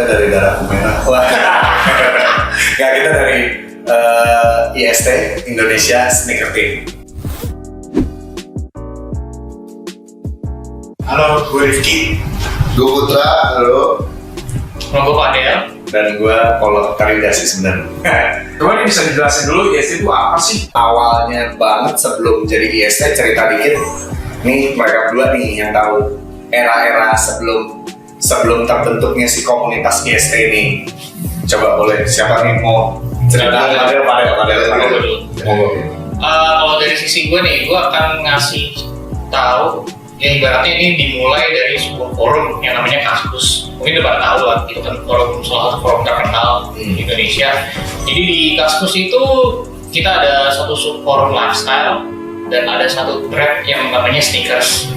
kita dari darah merah. Wah. Nggak, kita dari IST, Indonesia Sneaker Team. Halo, gue Rifki. Gue Putra, halo. Gue Fadel. Dan gue Polo Karidasi sebenarnya. Coba ini bisa dijelasin dulu IST itu apa sih? Awalnya banget sebelum jadi IST, cerita dikit. Nih mereka berdua nih yang tahu era-era sebelum terbentuknya si komunitas IST ini. Coba boleh, siapa nih mau cerita? Padel. Kalau dari sisi gue nih, gue akan ngasih tahu ya ibaratnya ini dimulai dari sebuah forum yang namanya Kaskus. Mungkin udah pada tahu lah, itu kan salah satu forum terkenal di Indonesia. Jadi di Kaskus itu kita ada satu subforum lifestyle dan ada satu thread yang namanya sneakers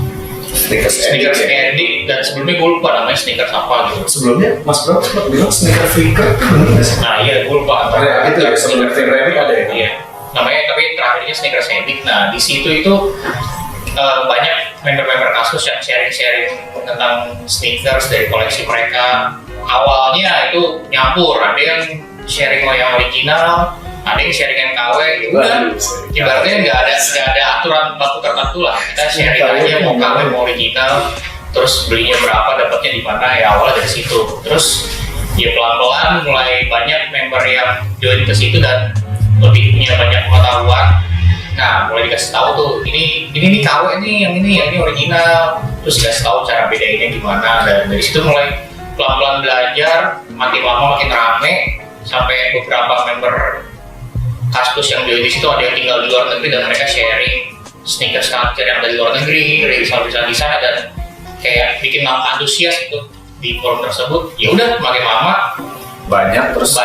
edit, dan sebelumnya gue lupa namanya sneakers apa gitu. Sebelumnya Mas Bro bilang sneaker freaker itu bener nggak sih? Nah iya, gue lupa. Itu ya sebelum sneaker ada ya? Iya, namanya tapi terakhirnya sneakers edit. Nah di situ itu banyak member-member Kaskus yang sharing-sharing tentang sneakers dari koleksi mereka. Awalnya itu nyampur, ada yang sharing yang original, ada yang sharing yang KW. Udah, ibaratnya nggak ada aturan baku tertentu lah. Kita sharing aja mau KW mau original, terus belinya berapa, dapatnya di mana, ya awalnya dari situ. Terus ya pelan-pelan mulai banyak member yang join ke situ dan lebih punya banyak pengetahuan. Nah, mulai dikasih tahu tuh, ini nih KW nih, yang ini original. Terus dikasih tahu cara bedainnya gimana, dan dari situ mulai pelan-pelan belajar, makin lama makin rame, sampai beberapa member Kaskus yang join di situ ada yang tinggal di luar negeri dan mereka sharing sneakers culture yang dari luar negeri, rilis-rilisan di sana, dan kayak bikin antusias gitu di forum tersebut. Ya udah, makin lama banyak terus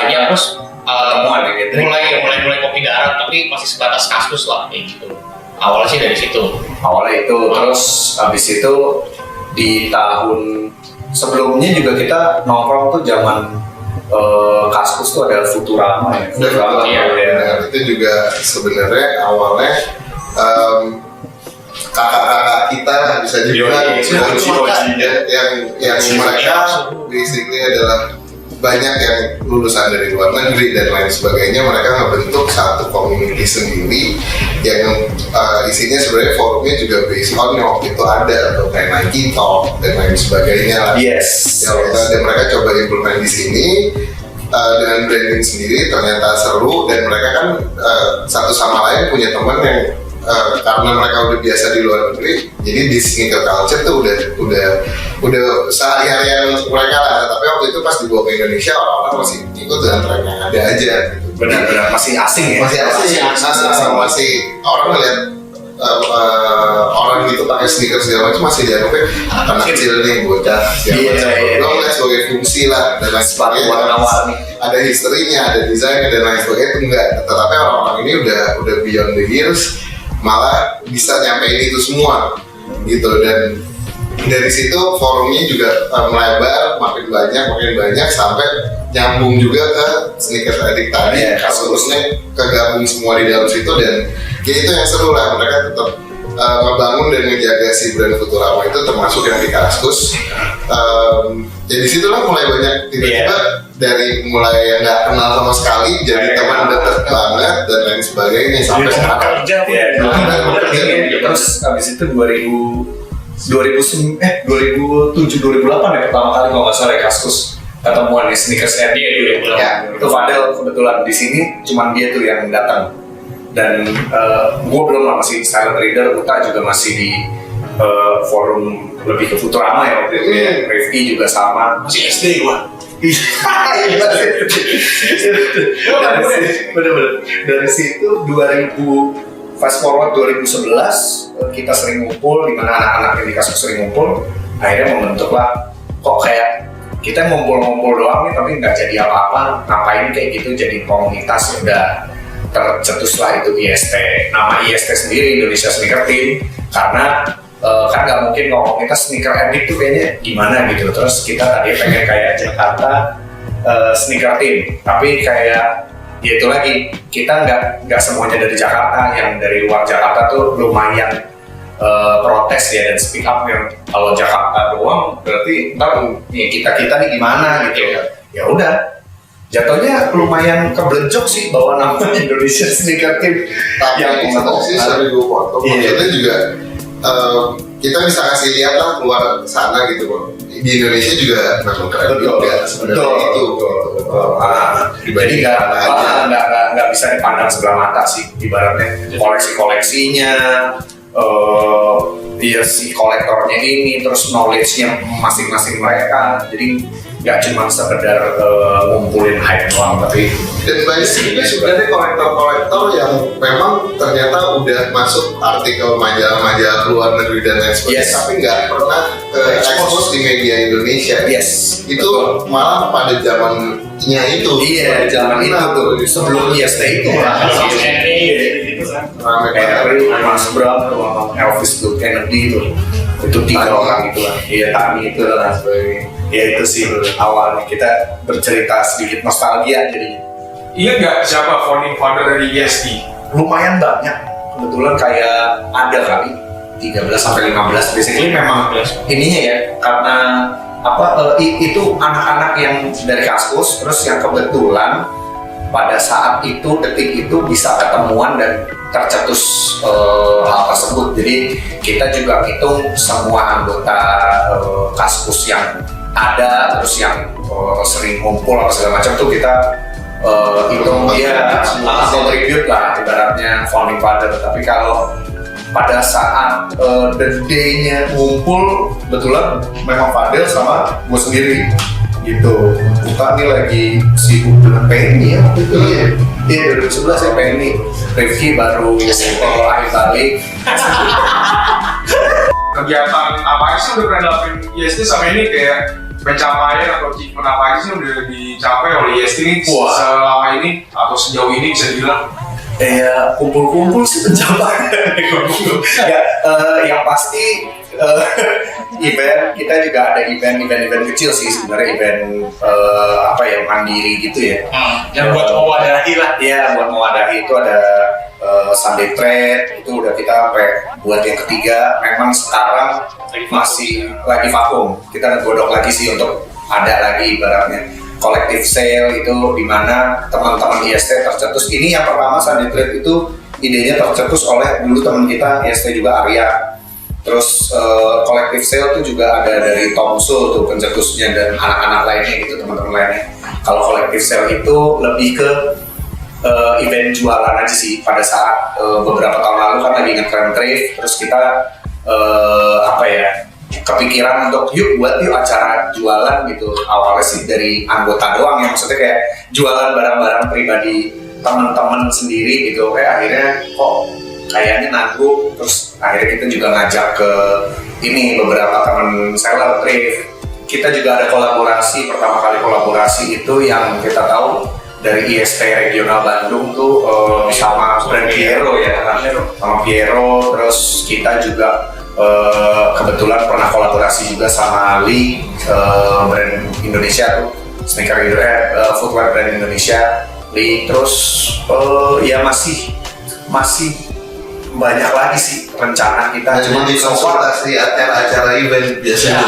temuan gitu. mulai kopi darat, tapi masih sebatas Kaskus lah kayak gitu. Awalnya sih dari situ. Awalnya itu, terus habis itu di tahun sebelumnya juga kita nongkrong tuh zaman Kaskus tuh ada Futurama ya. Futurama ya. Itu juga sebenarnya awalnya kakak-kakak kita bisa dibilang yang mereka basically adalah banyak yang lulusan dari luar negeri dan lain sebagainya. Mereka membentuk satu community sendiri yang isinya sebenarnya forumnya juga based on yang waktu itu ada, atau kayak Nike Talk dan lain sebagainya lah. Dan mereka coba implement di sini dengan branding sendiri, ternyata seru, dan mereka kan satu sama lain punya teman yang karena mereka udah biasa di luar negeri, jadi di sneaker culture tuh udah sehari-harian untuk mereka lah. Tapi waktu itu pas dibawa ke Indonesia, orang-orang masih ikut dengan tren yang ada aja gitu. Benar-benar masih asing ya? Masih masih orang ngeliat orang gitu pakai sneakers segala macam masih dianggapnya anak kecil nih, bocah segala macam. Lo ngeliat sebagai fungsi lah dan lain sebagainya. Ada historinya, ada desainnya dan lain sebagainya, itu enggak. Tetapi orang-orang ini udah beyond the years, malah bisa nyampein itu semua gitu. Dan dari situ forumnya juga melebar, makin banyak sampai nyambung juga ke sneakers addict tadi. Kasusnya kegabung semua di dalam situ, dan ya itu yang seru lah. Mereka tetap ngebangun dan ngejaga si brand Futurama itu, termasuk yang di Kaskus. Jadi situlah mulai banyak tiba-tiba dari mulai yang nggak kenal sama sekali jadi teman dekat banget dan lain sebagainya sampai sekarang. Terus habis itu 2007-2008 ya pertama kali kalau nggak salah Kaskus ketemuan di sneakers edit. Itu Fadel kebetulan di sini, cuman dia tuh yang datang. Dan gue belum lah, masih silent reader. Uta juga masih di forum lebih ke Futurama ya waktu itu ya. Rifki juga sama, masih SD gue. Bener-bener dari situ 2000 fast forward 2011 kita sering ngumpul, di mana anak-anak yang di Kaskus sering ngumpul. Akhirnya membentuklah, kok kayak kita ngumpul-ngumpul doang nih tapi nggak jadi apa-apa, ngapain kayak gitu jadi komunitas. Udah tercetuslah itu IST, nama IST sendiri Indonesia Sneaker Team, karena kan nggak mungkin ngomong kita sneaker addict tuh kayaknya gimana gitu. Terus kita tadi pengen kayak Jakarta Sneaker Team, tapi kayak ya itu lagi, kita nggak semuanya dari Jakarta, yang dari luar Jakarta tuh lumayan protes ya dan speak up yang kalau Jakarta doang berarti ntar ya kita nih gimana gitu ya udah jatuhnya lumayan keblejok sih bawa nama Indonesian Sneaker Team Tapi satu sih sorry gue potong, maksudnya juga kita bisa kasih lihat lah keluar sana gitu kok. Di Indonesia juga memang keren juga sebenarnya itu. Jadi nggak bisa dipandang sebelah mata sih ibaratnya koleksi-koleksinya. Iya si kolektornya ini terus knowledge-nya masing-masing mereka jadi nggak cuma sekedar ngumpulin hype doang tapi dan banyak juga sebenarnya kolektor-kolektor yang memang ternyata udah masuk artikel majalah-majalah luar negeri dan lain sebagainya tapi nggak pernah expose di media Indonesia itu malah pada zamannya itu zaman itu tuh sebelum IST itu Henry, Mas Bram, Elvis Kennedy itu 3 orang itu lah Tani itu lah sebagainya ya itu sih awalnya kita bercerita sedikit nostalgia jadinya. Iya nggak siapa founding father dari EST? Lumayan banyak kebetulan kayak ada kali 13-15 basically memang ininya ya karena itu anak-anak yang dari Kaskus terus yang kebetulan pada saat itu detik itu bisa ketemuan dan tercetus hal tersebut jadi kita juga hitung semua anggota Kaskus yang ada terus yang sering ngumpul atau segala macam tuh kita hitung dia contribute lah ibaratnya founding father tapi kalau pada saat the day-nya ngumpul betulan memang Fadel sama gue sendiri gitu kita nih lagi sibuk dengan Penny ya gitu iya 2011 ya Penny Rifki baru akhir balik kegiatan apa aja sih udah pernah dilakuin IST sama ini kayak pencapaian atau achievement apa aja sih udah dicapai oleh IST ini selama ini atau sejauh ini bisa dibilang ya kumpul-kumpul sih pencapaian ya yang pasti event kita juga ada event kecil sih sebenarnya event mandiri gitu ya yang buat mewadahi lah ya buat mewadahi itu ada Sunday Trade itu udah kita sampai buat yang ketiga memang sekarang masih lagi vakum kita ngegodok lagi sih untuk ada lagi ibaratnya collective sale itu dimana teman-teman IST tercetus ini yang pertama Sunday Trade itu idenya tercetus oleh dulu teman kita IST juga Arya terus collective sale itu juga ada dari Tomsul tuh pencetusnya dan anak-anak lainnya gitu teman-teman lainnya kalau collective sale itu lebih ke event jualan aja sih pada saat beberapa tahun lalu kan lagi nge-trend thrift terus kita kepikiran untuk yuk acara jualan gitu awalnya sih dari anggota doang ya maksudnya kayak jualan barang-barang pribadi teman-teman sendiri gitu akhirnya kok kayaknya nanggung terus akhirnya kita juga ngajak ke ini beberapa teman seller thrift kita juga ada kolaborasi pertama kali kolaborasi itu yang kita tahu dari IST regional Bandung tuh sama brand Piero ya sama Piero terus kita juga kebetulan pernah kolaborasi juga sama Lee brand Indonesia tuh sneaker footwear brand Indonesia Lee terus ya masih banyak lagi sih rencana kita cuma di konsultasi acara event biasanya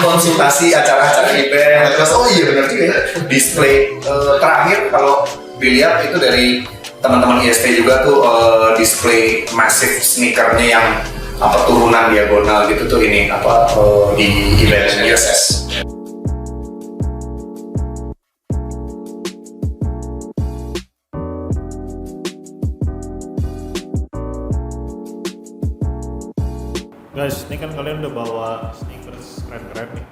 konsultasi acara-acara event terus benar juga ya display terakhir kalau dilihat itu dari teman-teman IST juga tuh display massive sneakernya yang turunan diagonal gitu tuh ini di event USS. Guys, ini kan kalian udah bawa sneakers keren-keren nih.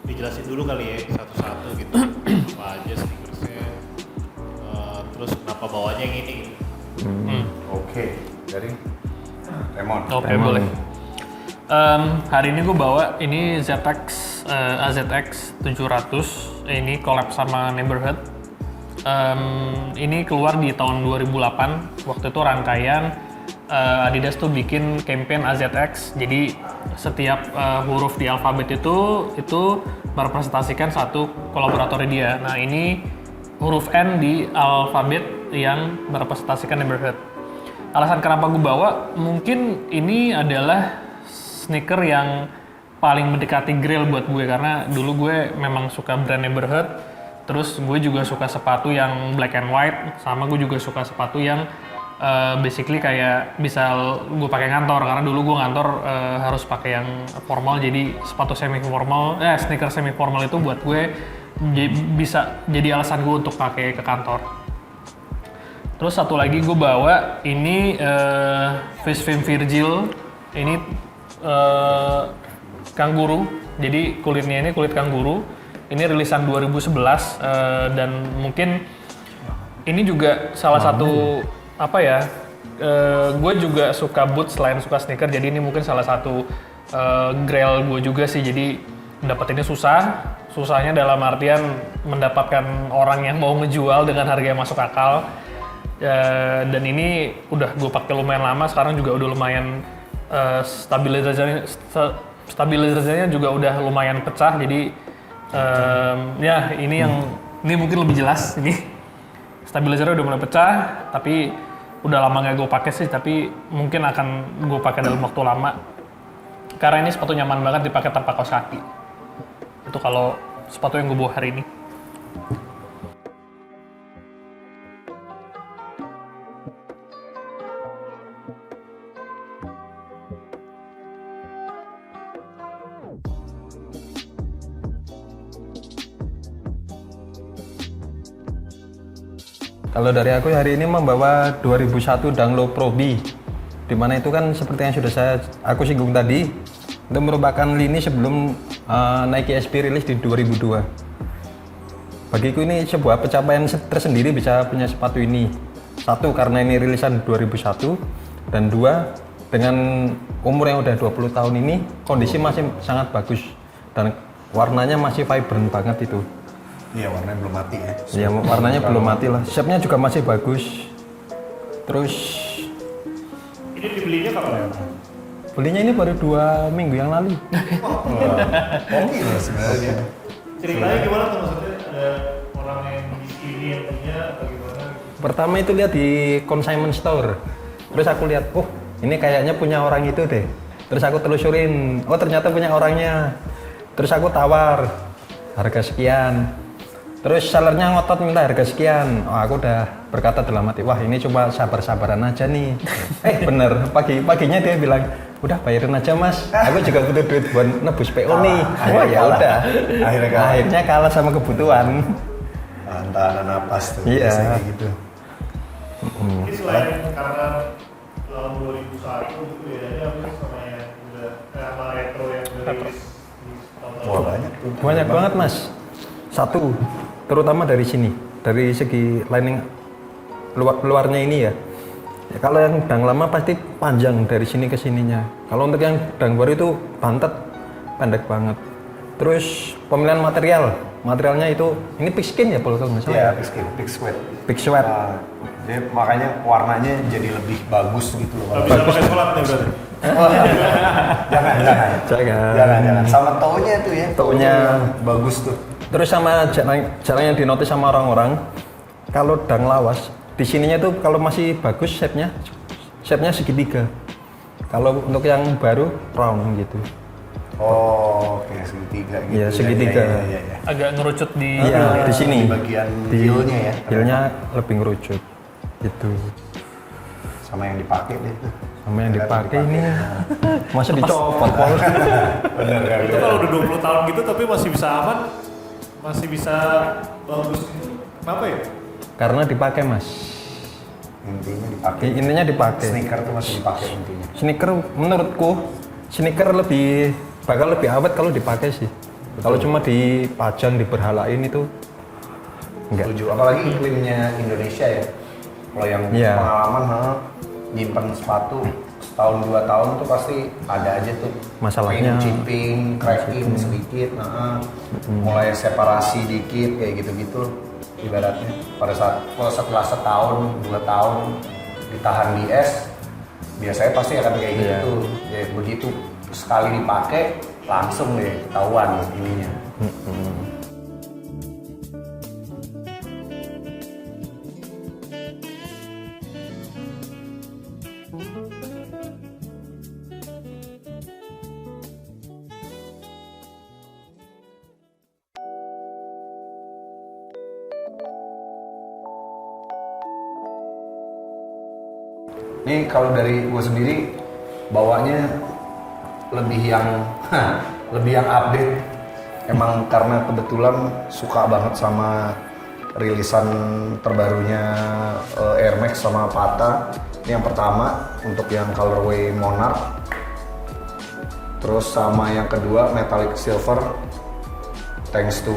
Dijelasin dulu kali ya satu-satu gitu. Apa aja sneakersnya. Terus kenapa bawanya yang ini? Oke, dari Remon. Oke, boleh. Hari ini gue bawa ini AZX 700. Ini collab sama Neighborhood. Ini keluar di tahun 2008. Waktu itu rangkaian Adidas tuh bikin campaign AZX. Jadi setiap huruf di alfabet itu merepresentasikan satu kolaborator dia. Nah, ini huruf N di alfabet yang merepresentasikan Neighborhood. alasan kenapa gue bawa, mungkin ini adalah sneaker yang paling mendekati Grail buat gue, karena dulu gue memang suka brand Neighborhood, terus gue juga suka sepatu yang black and white, sama gue juga suka sepatu yang basically kayak bisa gue pakai ngantor, karena dulu gue ngantor harus pakai yang formal, jadi sepatu semi formal, sneaker semi formal itu buat gue bisa jadi alasan gue untuk pakai ke kantor. Terus satu lagi gue bawa ini Face Film Virgil, ini kanguru, jadi kulitnya ini kulit kanguru, ini rilisan 2011 dan mungkin ini juga salah satu apa ya, gue juga suka boot selain suka sneaker, jadi ini mungkin salah satu grail gue juga sih. Jadi dapetinnya susahnya dalam artian mendapatkan orang yang mau ngejual dengan harga yang masuk akal. Dan ini udah gue pakai lumayan lama, sekarang juga udah lumayan stabilizasinya juga udah lumayan pecah, jadi ya ini mungkin lebih jelas, ini stabilizernya udah mulai pecah, tapi udah lama nggak gue pakai sih, tapi mungkin akan gue pakai dalam waktu lama karena ini sepatu nyaman banget dipakai tanpa kaos kaki. Itu kalau sepatu yang gue bawa hari ini. Kalau dari aku hari ini membawa 2001 Danglo Pro B, dimana itu kan seperti yang sudah aku singgung tadi, itu merupakan lini sebelum Nike SB rilis di 2002. Bagiku ini sebuah pencapaian tersendiri bisa punya sepatu ini. Satu, karena ini rilisan 2001, dan dua, dengan umur yang udah 20 tahun ini, kondisi masih sangat bagus dan warnanya masih vibrant banget itu. Iya, warnanya belum mati ya. Iya, warnanya belum mati lah. Shape-nya juga masih bagus. Terus Ini dibelinya kapan ya? belinya ini baru 2 minggu yang lalu. Oke lah sebenarnya. Ceritanya gimana tuh, maksudnya ada orang yang ini yang punya atau gimana? Pertama itu lihat di consignment store. Terus aku lihat, oh ini kayaknya punya orang itu deh. Terus aku telusurin, oh ternyata punya orangnya. Terus aku tawar, harga sekian. Terus sellernya ngotot minta harga sekian. Oh, aku udah berkata dalam hati, wah ini cuma sabar-sabaran aja nih. Bener, paginya dia bilang, udah bayarin aja mas. Aku juga butuh duit buat nebus PO nih. Wah ya udah. Akhirnya kalah sama kebutuhan. Tahanan napas tuh. Iya. Biasanya gitu. Ini selain karena tahun 2001 itu bedanya apa sih sama yang udah sama retro yang udah rilis di tahun-tahun? Wah banyak tuh. Banyak banget mas. Satu, terutama dari sini, dari segi lining luarnya ini ya. Kalau yang dang lama pasti panjang dari sini ke sininya. Kalau untuk yang dang baru itu bantet, pendek banget. Terus pemilihan materialnya itu ini pigskin ya kalau nggak salah. Iya, big sweat. Big sweat. Jadi makanya warnanya jadi lebih bagus gitu loh. Nggak bisa pakai sholat nih berarti? Jangan. Sama toe-nya tuh ya. Toe-nya bagus tuh. Terus sama jarang yang dinotis sama orang-orang, kalau dang lawas, di sininya tuh kalau masih bagus shape-nya segitiga. Kalau untuk yang baru round gitu. Oh, oke, segitiga gitu. Iya, segitiga. Iya. Agak ngerucut di Iya, di sini. Di bagian heel-nya ya. Heel-nya lebih ngerucut. Gitu. Sama yang dipakai deh tuh. Sama yang dipakai ini masa dicopot Pol. Bener kan? Itu kalau udah 20 tahun gitu tapi masih bisa aman, masih bisa bagus gitu. Kenapa ya? Karena dipakai, Mas. Intinya dipakai. Sneaker tuh masih dipakai intinya. Sneaker menurutku bakal lebih awet kalau dipakai sih. Kalau cuma dipajang, diberhalain itu enggak. Setuju. Apalagi iklimnya Indonesia ya. Kalau yang Iya. pengalaman nyimpen sepatu setahun 2 tahun tuh pasti ada aja tuh Masalahnya. chipping, cracking sedikit, mulai separasi dikit kayak gitu-gitu ibaratnya. Pada saat setelah setahun 2 tahun ditahan di es, biasanya pasti akan kayak Iya. gitu. Ya begitu sekali dipakai langsung deh ketahuan ininya. Ini kalau dari gue sendiri bawanya lebih yang update. Emang karena kebetulan suka banget sama rilisan terbarunya Air Max sama Pata. Ini yang pertama untuk yang colorway Monarch. Terus sama yang kedua Metallic Silver. Thanks to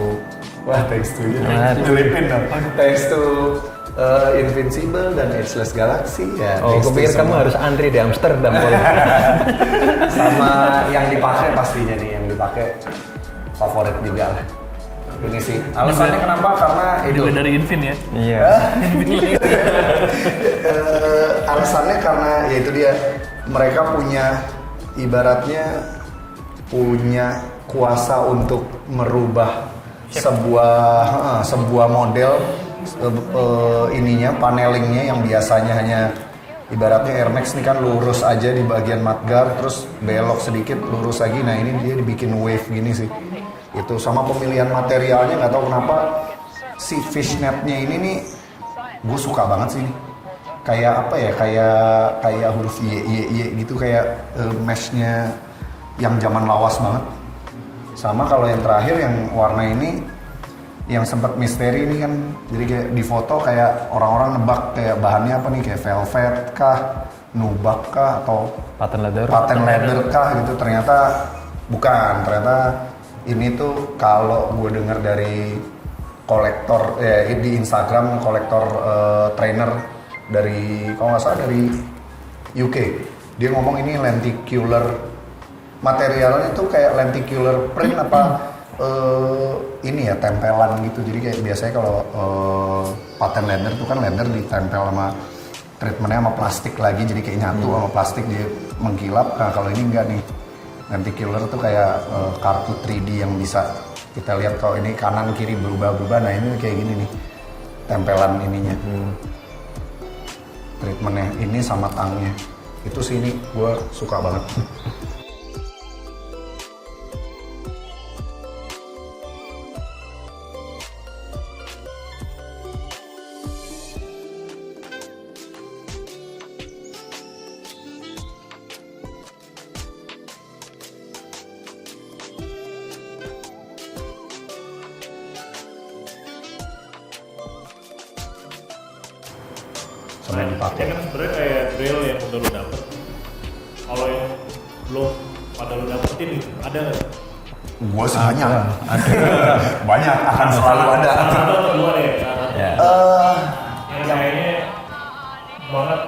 Invincible dan Ageless Galaxy ya. Oh, gue pikir kamu harus antri di Amsterdam. Sama yang dipakai pastinya nih, yang dipakai favorit juga lah. Ini sih alasannya kenapa, karena Juga dari Invin ya. Iya. Alasannya karena ya itu dia, mereka punya ibaratnya punya kuasa untuk merubah sebuah model ininya, panelingnya yang biasanya hanya ibaratnya Air Max ini kan lurus aja di bagian mudguard, terus belok sedikit lurus lagi. Nah ini dia dibikin wave gini sih. Itu sama pemilihan materialnya, nggak tahu kenapa si fishnetnya ini nih gue suka banget sih ini. Kayak apa ya, kayak huruf Y gitu, kayak meshnya yang zaman lawas banget. Sama kalau yang terakhir yang warna ini yang sempat misteri ini kan, jadi kayak di foto kayak orang-orang nebak kayak bahannya apa nih, kayak velvet kah, nubak kah, atau Patent leather kah gitu. Ternyata bukan, ternyata ini tuh kalau gue dengar dari kolektor di Instagram, kolektor trainer dari kalau nggak salah dari UK, dia ngomong ini lenticular, materialnya itu kayak lenticular print apa ini ya, tempelan gitu. Jadi kayak biasanya kalau patent leather tuh kan leather ditempel sama treatmentnya sama plastik lagi, jadi kayak nyatu sama plastik dia mengkilap. Nah kalau ini enggak nih, lenticular tuh kayak kartu 3D yang bisa kita lihat kalau ini kanan kiri berubah-berubah. Nah ini kayak gini nih tempelan ininya, treatmentnya ini sama tangnya. Itu sih ini gue suka banget. Sama yang dipakai. Kan sebenarnya kayak drill yang udah lo dapet. Kalau yang belum pada lo dapetin ada nggak? Gue sih banyak. Banyak, akan selalu ada. Satu atau dua deh. Ya. Yang kayaknya banget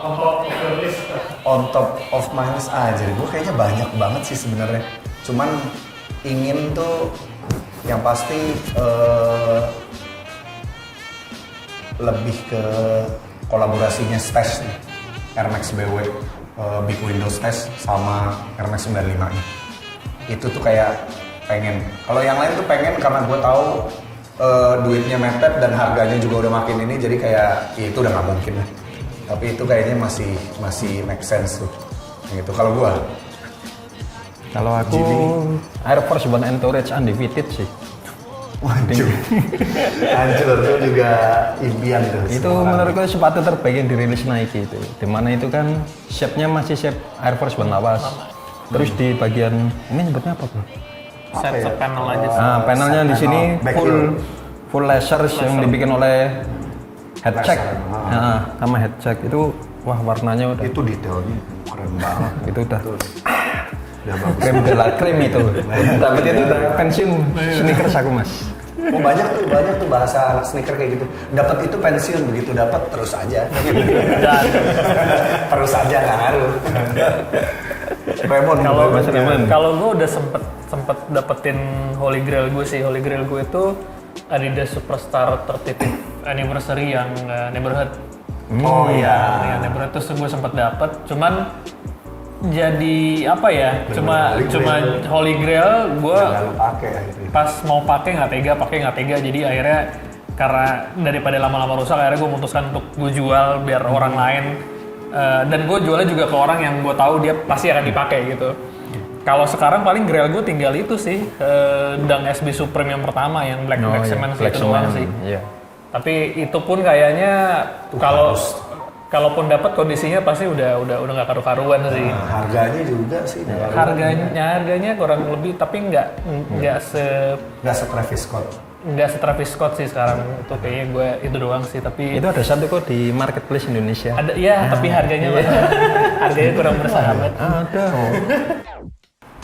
on top of the list. On top of my list aja, gue kayaknya banyak banget sih sebenarnya. Cuman ingin tuh yang pasti lebih ke kolaborasinya Stash nih, Air Max BW, Big Window Stash sama Air Max 95 nya. Itu tuh kayak pengen. Kalau yang lain tuh pengen karena gue tahu duitnya mepet dan harganya juga udah makin ini, jadi kayak ya itu udah nggak mungkin lah. Tapi itu kayaknya masih make sense tuh. Gitu kalau gue. Kalau aku Air Force One Entourage Undefeated sih. Waduh, hancur tuh juga impian tuh. Itu menurutku sepatu terbaik yang dirilis Nike itu. Dimana itu kan shape-nya masih shape Air Force One lawas. Terus di bagian ini nyebutnya apa bro? Set panel aja sih. Nah, panelnya di sini full laser yang dibikin oleh head check. Nah, sama head check itu wah warnanya udah. Itu detailnya keren banget. Itu udah. Krem de la krem itu. Tapi itu udah pensiun sneakers aku mas. Oh banyak tuh bahasa anak sneaker kayak gitu. Dapat itu pensiun, begitu dapat terus aja. Terus aja nggak ngaruh. Remon, Kalau gue udah sempet dapetin Holy Grail gue sih. Holy Grail gue itu Adidas Superstar 35th Anniversary yang Neighborhood. Oh iya. Yang Neighborhood terus gue sempet dapet. Cuman jadi apa ya? Cuma Holy Grail gue pas mau pakai nggak tega. Jadi akhirnya karena daripada lama-lama rusak, akhirnya gue memutuskan untuk gue jual biar orang lain. Dan gue jualnya juga ke orang yang gue tahu dia pasti akan dipakai gitu. Kalau sekarang paling Grail gue tinggal itu sih, Dunk SB Supreme yang pertama yang Black Cement itu doang sih. Iya. Tapi itu pun kayaknya kalau kalaupun dapat kondisinya pasti udah nggak karu-karuan sih. Nah, harganya juga sih. Harganya kurang lebih, tapi nggak Nggak se-Travis Scott. nggak se-Travis Scott sih sekarang. Itu kayaknya gue itu doang sih, tapi Itu ada satu kok di marketplace Indonesia. ada ya, tapi harganya harganya kurang bersahabat. Ada.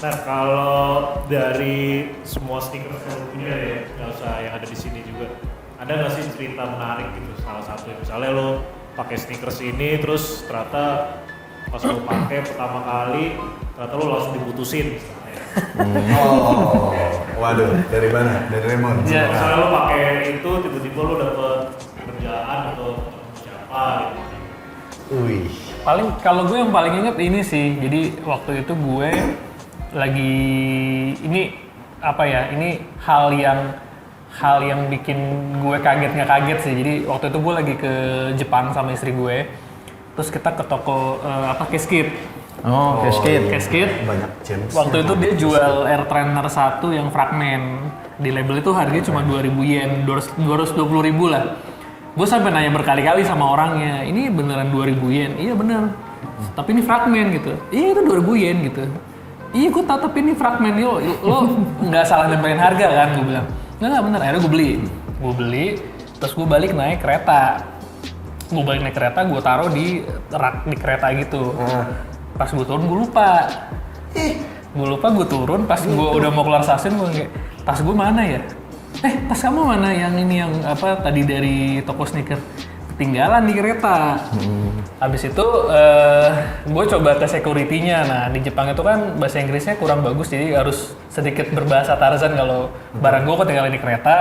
Nah, kalau dari semua sneakers yang lu punya ya, nggak usah yang ada di sini juga, ada nggak sih cerita menarik gitu? Salah satu, misalnya lo pakai sneakers ini, terus ternyata pas lo pakai pertama kali, ternyata lo langsung diputusin. Misalnya. Oh, waduh, dari mana? Dari Raymond. Iya. Misalnya lo pakai itu, tiba-tiba lo dapet kerjaan atau ketemu siapa gitu. Wih. Paling kalau gue yang paling inget ini sih, jadi waktu itu gue lagi ini apa ya, ini hal yang bikin gue kaget nggak kaget sih. Jadi waktu itu gue lagi ke Jepang sama istri gue, terus kita ke toko Casket. Oh, Casket. Casket. Banyak James. Waktu itu dia jual Air Trainer 1 yang fragmen. Di label itu harganya cuma 2.000 yen, 220.000 lah. Gue sampai nanya berkali-kali sama orangnya, ini beneran 2.000 yen? Iya bener. Tapi ini fragmen gitu. Iya itu 2.000 yen gitu. Iya gue tahu, tapi ini fragmen, lo nggak salah nempelin harga kan, gue bilang. Nggak bener, akhirnya gue beli, terus gue balik naik kereta. Gue taruh di rak di kereta gitu. Pas gue turun gue lupa. Gue turun, pas gue udah mau keluar stasiun, gue kayak, tas gue mana ya? Tas kamu mana yang ini yang apa tadi dari toko sneaker? Ketinggalan di kereta. Habis itu gue coba ke security-nya. Nah di Jepang itu kan bahasa Inggrisnya kurang bagus, jadi harus sedikit berbahasa Tarzan kalau barang gue ketinggalan di kereta,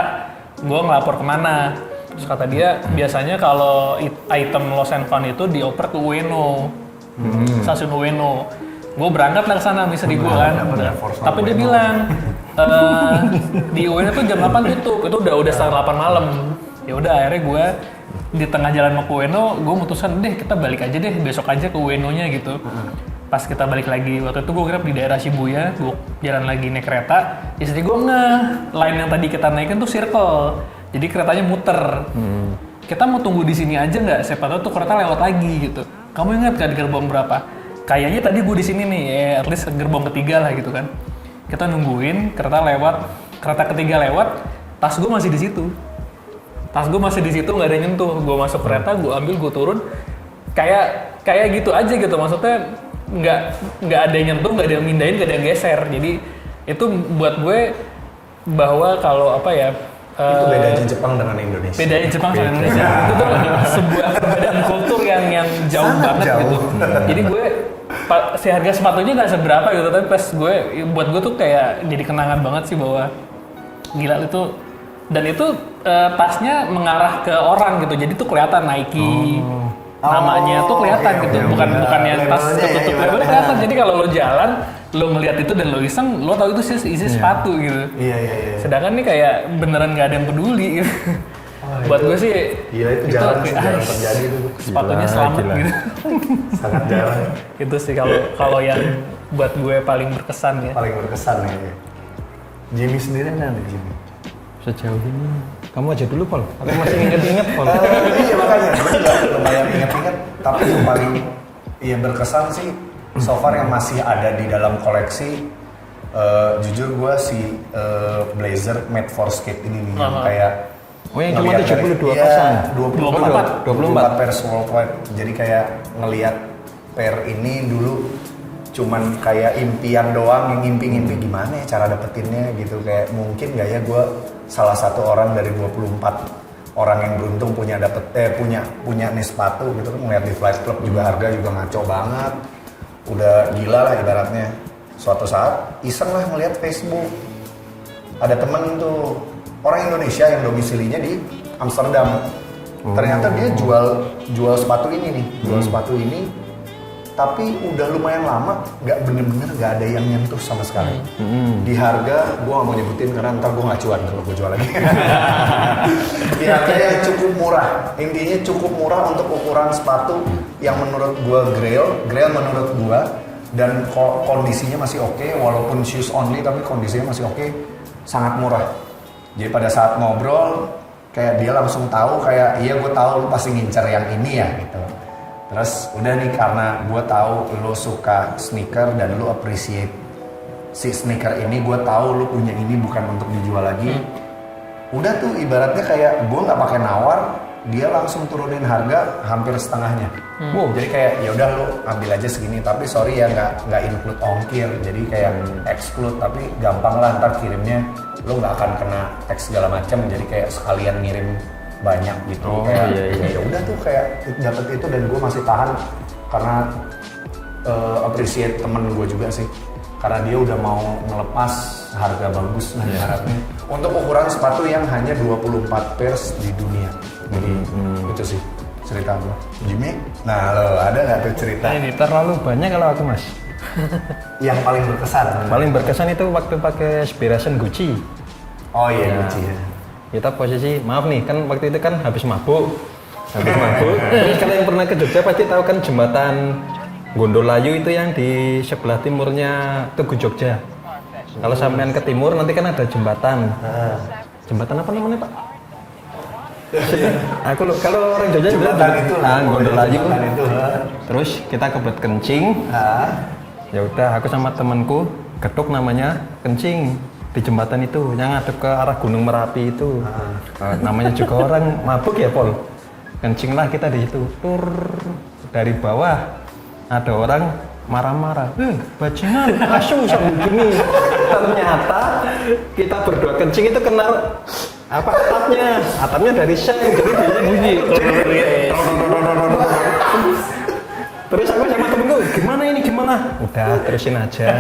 gue ngelapor kemana. Terus kata dia biasanya kalau item lost and found itu dioper ke Ueno, stasiun Ueno. Gue berangkat lah ke sana sama istri gue kan. Tapi dia bilang di Ueno tuh jam 8 tutup. Itu udah setengah 8 malam. Ya udah akhirnya gue di tengah jalan mau ke Ueno, gue mutusin deh kita balik aja deh, besok aja ke Ueno-nya gitu. Pas kita balik lagi, waktu itu gue grab di daerah Shibuya, gue jalan lagi naik kereta, istri gue line yang tadi kita naikin tuh circle, jadi keretanya muter. Kita mau tunggu di sini aja nggak? Siapa tahu tuh kereta lewat lagi gitu. Kamu ingat kan di gerbong berapa? Kayaknya tadi gue di sini nih, at least gerbong ketiga lah gitu kan. Kita nungguin kereta ketiga lewat, tas gue masih di situ. Nggak ada yang nyentuh. Gue masuk kereta, gue ambil, gue turun, kayak gitu aja gitu. Maksudnya nggak ada yang nyentuh, nggak ada yang mindahin, nggak ada yang geser. Jadi itu buat gue bahwa kalau apa ya, Itu bedanya Jepang dengan Indonesia. Bedanya Jepang sama Indonesia. Itu tuh sebuah perbedaan kultur yang jauh banget gitu. Jadi gue si harga sepatunya nggak seberapa gitu, tapi pas buat gue tuh kayak jadi kenangan banget sih bahwa gila itu. Dan itu tasnya mengarah ke orang gitu, jadi tuh kelihatan Nike. Namanya tuh kelihatan gitu, bukan yang tas tertutup label kelihatan. Jadi kalau lo jalan, lo ngelihat itu dan lo iseng, lo tahu itu isi sepatu gitu. Iya. Sedangkan nih kayak beneran nggak ada yang peduli gitu. Buat gue sih, Gila itu jarang terjadi itu. sepatunya selamat gitu. Sangat jarang. Itu sih kalau yang buat gue paling berkesan ya. Paling berkesan ya. Jimmy sendiri ada Jimmy? Sejauh ini, kamu aja dulu Pol. Aku masih inget-inget Pol. Iya makanya, gue juga lumayan inget-inget. Tapi yang paling berkesan sih, so far yang masih ada di dalam koleksi, jujur gue si blazer made for skate ini nih, yang kayak Oh yang cuma 72 pasang? 24 pairs worldwide. Jadi kayak ngelihat pair ini dulu cuman kayak impian doang, yang ngimpi-ngimpi gimana ya cara dapetinnya gitu. Kayak mungkin gak ya gue salah satu orang dari 24 orang yang beruntung punya nih sepatu gitu kan. Ngeliat di Flight Club juga harga juga ngaco banget, udah gila lah ibaratnya. Suatu saat iseng lah ngeliat Facebook, ada temen tuh orang Indonesia yang domisilinya di Amsterdam. Ternyata dia jual sepatu ini nih, sepatu ini, tapi udah lumayan lama, bener-bener nggak ada yang nyentuh sama sekali. Di harga, gue nggak mau nyebutin karena ntar gue nggak cuan kalau gue jual lagi. Di harga yang cukup murah, intinya cukup murah untuk ukuran sepatu yang menurut gue Grail menurut gue, dan kondisinya masih oke, walaupun shoes only tapi kondisinya masih oke, sangat murah. Jadi pada saat ngobrol, kayak dia langsung tahu kayak, iya gue tahu lu pasti ngincer yang ini ya gitu. Terus udah nih, karena gue tahu lo suka sneaker dan lo appreciate si sneaker ini, gue tahu lo punya ini bukan untuk dijual lagi. Udah tuh ibaratnya kayak gue nggak pakai nawar, dia langsung turunin harga hampir setengahnya. Jadi kayak ya udah lo ambil aja segini, tapi sorry ya nggak include ongkir, jadi kayak exclude, tapi gampang lah ntar kirimnya, lo nggak akan kena tax segala macam, jadi kayak sekalian ngirim banyak gitu. Kayak ya udah tuh kayak dapet itu, dan gue masih tahan karena appreciate temen gue juga sih, karena dia udah mau ngelepas harga bagus lah harapnya untuk ukuran sepatu yang hanya 24 pairs di dunia. Jadi itu sih cerita gue. Jimmy, nah lo ada nggak tuh cerita? Nah, ini terlalu banyak kalau aku mas. Yang paling berkesan? Paling berkesan itu waktu pakai Inspiration Gucci. Oh iya, Gucci ya. Kita posisi, maaf nih, kan waktu itu kan habis mabuk. Terus kalau yang pernah ke Jogja pasti tahu kan jembatan Gondolayu itu yang di sebelah timurnya Tugu Jogja. Kalau sampean ke timur nanti kan ada jembatan. Jembatan apa namanya Pak? Aku kalau orang Jogja Jembatan itu lah, Gondolayu. itu. Terus kita kebelet kencing. Ya udah, aku sama temanku geduk namanya kencing di jembatan itu yang ngadep ke arah Gunung Merapi itu. Namanya juga orang mabuk ya Pol. Kencing lah kita di situ. Tur dari bawah ada orang marah-marah. Bajingan, asu sama gini. Ternyata kita berdua kencing itu kena apa atapnya dari seng, jadi bunyi. Terus aku sama temenku, gimana? Udah, terusin aja.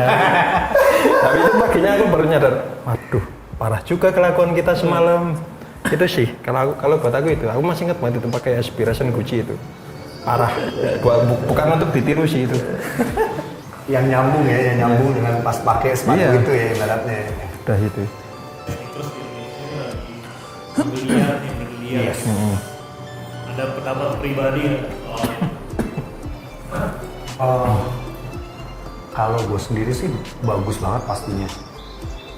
Tapi itu paginya aku baru nyadar, waduh, parah juga kelakuan kita semalam. Itu sih, kalau buat aku itu, aku masih ingat banget itu pakai Inspiration Gucci itu. Parah, bukan untuk ditiru sih itu. Yang nyambung dengan pas pakai sepatu itu ya ibaratnya. Udah itu. Terus di Indonesia menggeliat. Ada pendapat pribadi soal kalau gue sendiri sih bagus banget pastinya.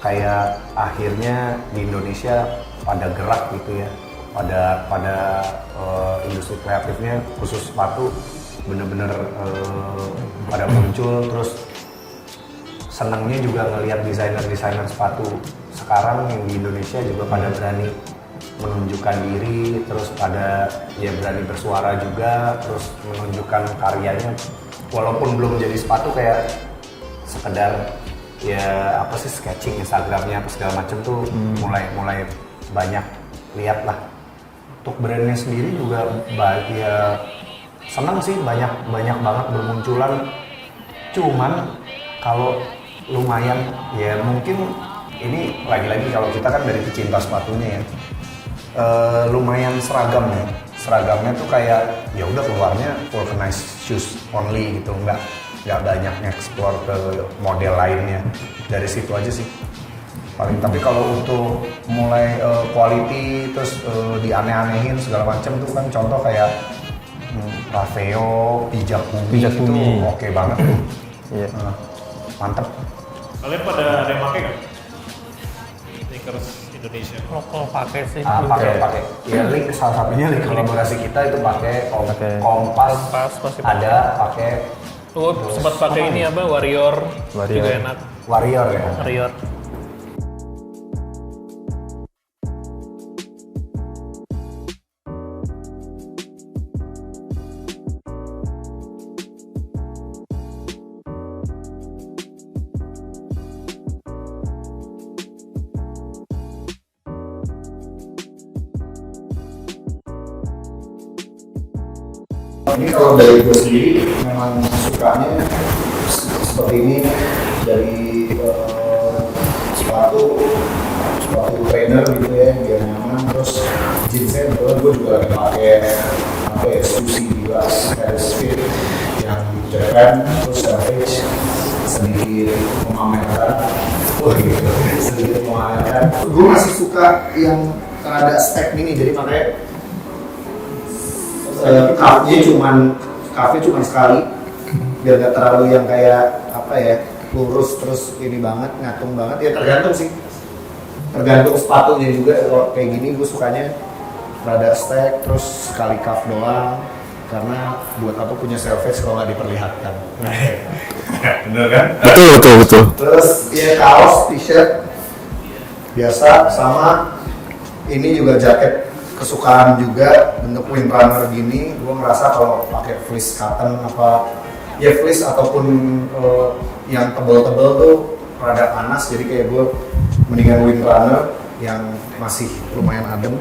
Kayak akhirnya di Indonesia pada gerak gitu ya, pada industri kreatifnya khusus sepatu bener-bener pada muncul. Terus senangnya juga ngelihat desainer sepatu sekarang yang di Indonesia juga pada berani menunjukkan diri, terus pada ya berani bersuara juga, terus menunjukkan karyanya walaupun belum jadi sepatu, kayak sekedar ya apa sih sketching Instagramnya apa segala macam tuh mulai banyak lihat lah. Untuk brandnya sendiri juga ya senang sih, banyak banget bermunculan. Cuman kalau lumayan ya mungkin ini lagi-lagi kalau kita kan dari pecinta sepatunya ya, lumayan seragamnya tuh kayak ya udah keluarnya vulcanized shoes only gitu, nggak banyak explore ke model lainnya. Dari situ aja sih paling. Tapi kalau untuk mulai quality terus dianeh-anehin segala macam tuh kan contoh kayak Raveo, Pijak Bumi itu oke banget tuh. Iya. Mantep. kalian pada ada yang pakai nggak? Sneakers Indonesia. Kalau pakai sih. Pakai. Ya link salah satunya link kolaborasi kita itu pakai Kompas Pasti ada pakai. sempat pakai ini apa Warrior juga enak. Warrior ya. Warrior. Ini kalau dari gue sendiri memang sukanya seperti ini, dari sepatu trainer gitu ya biar nyaman. Terus jeansnya gue juga pakai apa ya, Susi juga Paris Fit yang Japan. Terus Savage sedikit memamerkan, gue masih suka yang rada stack gini, jadi makanya kafe cuman sekali biar gak terlalu yang kayak apa ya, lurus terus ini banget, ngatung banget. Ya tergantung sepatunya juga. Kalau kayak gini gue sukanya rada stack terus sekali cuff doang. karena buat apa punya self-edge kalau nggak diperlihatkan. Bener kan? Betul. Terus ya kaos, t-shirt biasa, sama ini juga jaket kesukaan juga, bentuk windrunner gini. Gue ngerasa kalau pakai fleece cotton apa ya fleece ataupun yang tebel-tebel tuh rada panas, jadi kayak gue mendingan windrunner yang masih lumayan adem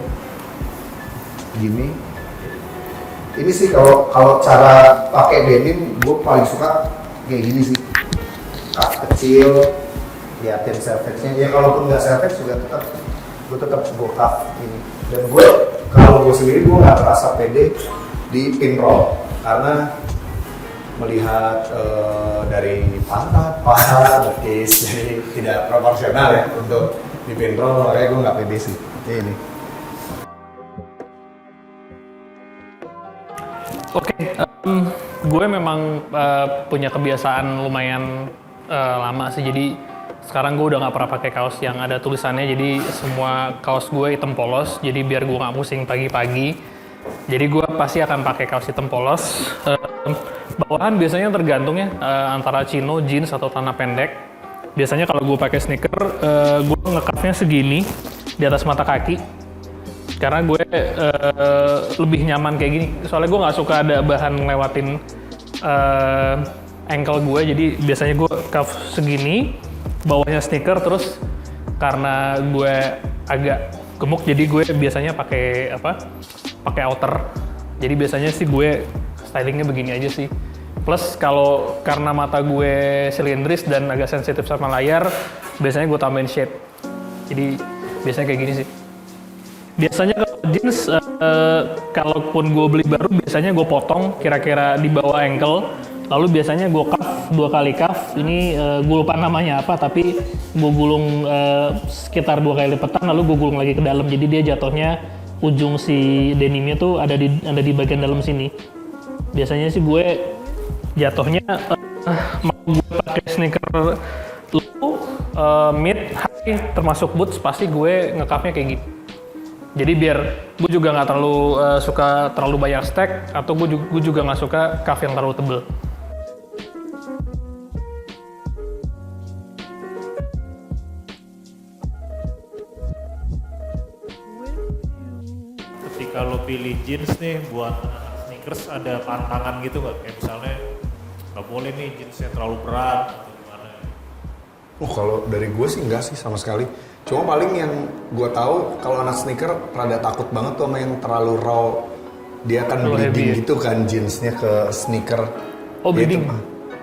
gini. Ini sih kalau cara pakai denim gue paling suka kayak gini sih, cuff kecil, liatin self-edge-nya. Ya kalaupun nggak self-edge juga gue tetap cuff ini. Dan gue kalau gue sendiri gue nggak terasa pede di pin roll karena melihat dari pantat, paha, betis, jadi tidak proporsional ya untuk di pin roll, makanya gue nggak pede sih. Ini. Oke, gue memang punya kebiasaan lumayan lama sih, jadi sekarang gue udah nggak pernah pakai kaos yang ada tulisannya, jadi semua kaos gue hitam polos, jadi biar gue nggak pusing pagi-pagi, jadi gue pasti akan pakai kaos hitam polos. Bawahan biasanya tergantung ya, antara chino, jeans atau celana pendek. Biasanya kalau gue pakai sneaker, gue ngekapnya segini di atas mata kaki. Karena gue lebih nyaman kayak gini. Soalnya gue nggak suka ada bahan ngelewatin ankle gue. Jadi biasanya gue cuff segini, bawahnya sneaker. Terus karena gue agak gemuk, jadi gue biasanya pakai pakai outer. Jadi biasanya sih gue stylingnya begini aja sih. Plus kalau karena mata gue silindris dan agak sensitif sama layar, biasanya gue tambahin shade. Jadi biasanya kayak gini sih. Biasanya kalau jeans, kalaupun gue beli baru, biasanya gue potong kira-kira di bawah ankle. Lalu biasanya gue cuff 2 kali cuff. Ini gue lupa namanya apa, tapi gue gulung sekitar 2 kali lipatan, lalu gue gulung lagi ke dalam. Jadi dia jatuhnya ujung si denimnya tuh ada di bagian dalam sini. Biasanya sih gue jatuhnya mau gue pakai sneaker low, mid, high, termasuk boots, pasti gue ngekapnya kayak gitu. Jadi biar gue juga nggak terlalu suka terlalu banyak stack, atau gue juga nggak suka cuff yang terlalu tebel. Ketika lo pilih jeans nih buat sneakers, ada pantangan gitu nggak? Kayak misalnya nggak boleh nih jeansnya terlalu berat atau gimana? Kalau dari gue sih enggak sih sama sekali. Cuma paling yang gue tahu kalau anak sneaker rada takut banget tuh sama yang terlalu raw. Dia akan bleeding gitu kan jeansnya ke sneaker. Oh, bleeding?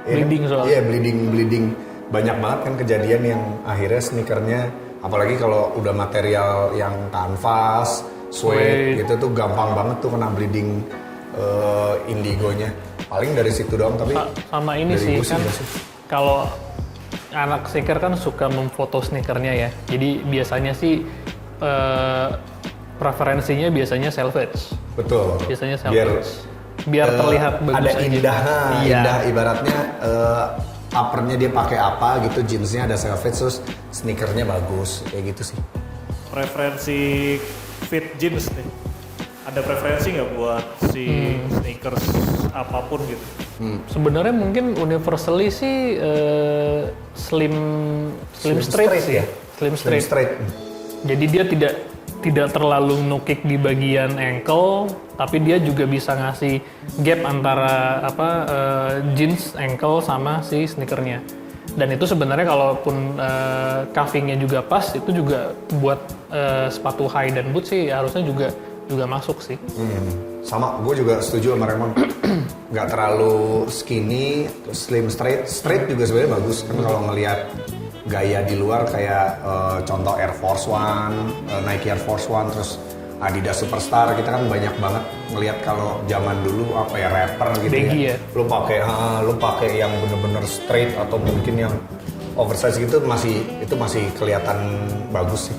Bleeding soalnya? Iya, bleeding. Banyak banget kan kejadian yang akhirnya sneakernya, apalagi kalau udah material yang kanvas, suede gitu tuh gampang banget tuh kena bleeding indigonya. Paling dari situ doang, tapi sama ini sih kan kalau anak sneaker kan suka memfoto sneakernya ya. Jadi biasanya sih preferensinya biasanya selvedge. Betul. Biasanya selvedge. Biar terlihat bagus ada aja. indah ibaratnya uppernya dia pakai apa gitu, jeansnya ada selvedge, terus sneakernya bagus kayak gitu sih. Preferensi fit jeans nih, ada preferensi nggak buat si sneakers apapun gitu? Sebenarnya mungkin universally sih slim straight sih ya. Slim straight. Jadi dia tidak terlalu nukik di bagian ankle, tapi dia juga bisa ngasih gap antara jeans ankle sama si sneakernya. Dan itu sebenarnya kalaupun cuffingnya juga pas, itu juga buat sepatu high dan boot sih harusnya juga masuk sih. Sama, gue juga setuju sama Raymond. Nggak terlalu skinny, slim straight juga sebenarnya bagus kan kalau ngelihat gaya di luar kayak contoh Air Force One, Nike Air Force One, terus Adidas Superstar. Kita kan banyak banget ngelihat kalau zaman dulu apa ya, rapper gitu baggy ya. Lu pakai yang bener-bener straight atau mungkin yang oversize gitu, masih kelihatan bagus sih.